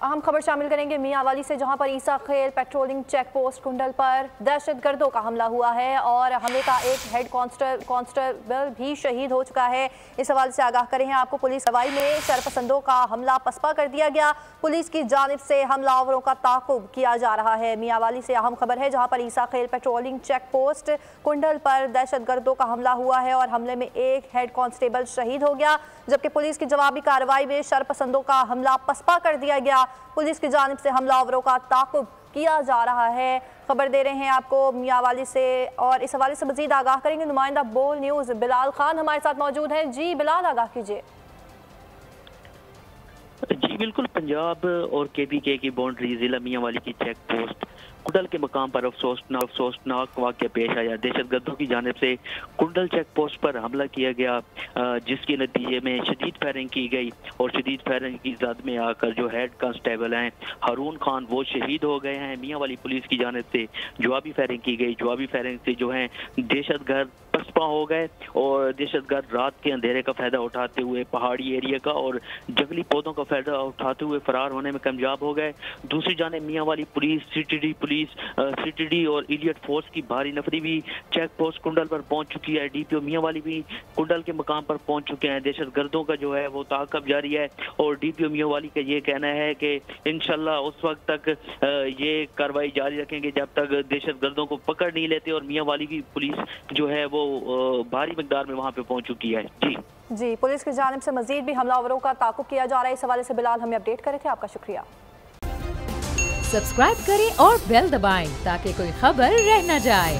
अहम खबर शामिल करेंगे मियांवाली से, जहां पर ईसा खेल पेट्रोलिंग चेक पोस्ट कुंडल पर दहशतगर्दों का हमला हुआ है और हमले का एक हेड कांस्टेबल भी शहीद हो चुका है। इस हवाले से आगाह करें हैं आपको। पुलिस कार्रवाई में शरपसंदों का हमला पसपा कर दिया गया। पुलिस की जानिब से हमलावरों का ताक़ुब किया जा रहा है। मियांवाली से अहम खबर है, जहाँ पर ईसा खेल पेट्रोलिंग चेक पोस्ट कुंडल पर दहशतगर्दों का हमला हुआ है और हमले में एक हेड कांस्टेबल शहीद हो गया, जबकि पुलिस की जवाबी कार्रवाई में शरपसंदों का हमला पसपा कर दिया गया। पुलिस की जानिब से हमलावरों का ताक़ुब किया जा रहा है। खबर दे रहे हैं आपको मियांवाली से और इस हवाले से मजीद आगाह करेंगे नुमाइंदा बोल न्यूज़ बिलाल खान हमारे साथ मौजूद हैं। जी बिलाल, आगाह कीजिए। जी बिल्कुल, पंजाब और केपीके की बाउंड्री जिला मियांवाली की चेक पोस्ट कुंडल के मकाम पर अफसोसनाक वाक़या पेश आया। दहशतगर्दों की जानिब से कुंडल चेक पोस्ट पर हमला किया गया, जिसके नतीजे में शदीद फायरिंग की गई और शदीद फायरिंग की जद में आकर जो हेड कांस्टेबल हैं हारून खान, वो शहीद हो गए हैं। मियांवाली पुलिस की जानिब से जवाबी फायरिंग की गई। जवाबी फायरिंग से जो है दहशतगर्द पसपा हो गए और दहशतगर्द रात के अंधेरे का फायदा उठाते हुए पहाड़ी एरिया का और जंगली पौधों का फायदा उठाते हुए फरार होने में कामयाब हो गए। दूसरी जानिब मियांवाली पुलिस, सीटीडी और इलियट फोर्स की भारी नफरी भी चेक पोस्ट कुंडल पर पहुंच चुकी है। डीपीओ मियांवाली भी कुंडल के मकाम पर पहुंच चुके हैं। दहशतगर्दों का जो है वो ताक़ब जारी है और डीपीओ मियांवाली का ये कहना है कि इंशाल्लाह उस वक्त तक ये कार्रवाई जारी रखेंगे जब तक दहशतगर्दों को पकड़ नहीं लेते। और मियांवाली की पुलिस जो है वो भारी मिकदार में वहां पे पहुंच चुकी है। जी, पुलिस की जानिब से मजीद भी हमलावरों का ताक़ुब किया जा रहा है। इस हवाले से बिलाल हमें अपडेट करे थे, आपका शुक्रिया। सब्सक्राइब करें और बेल दबाएं ताकि कोई खबर रह न जाए।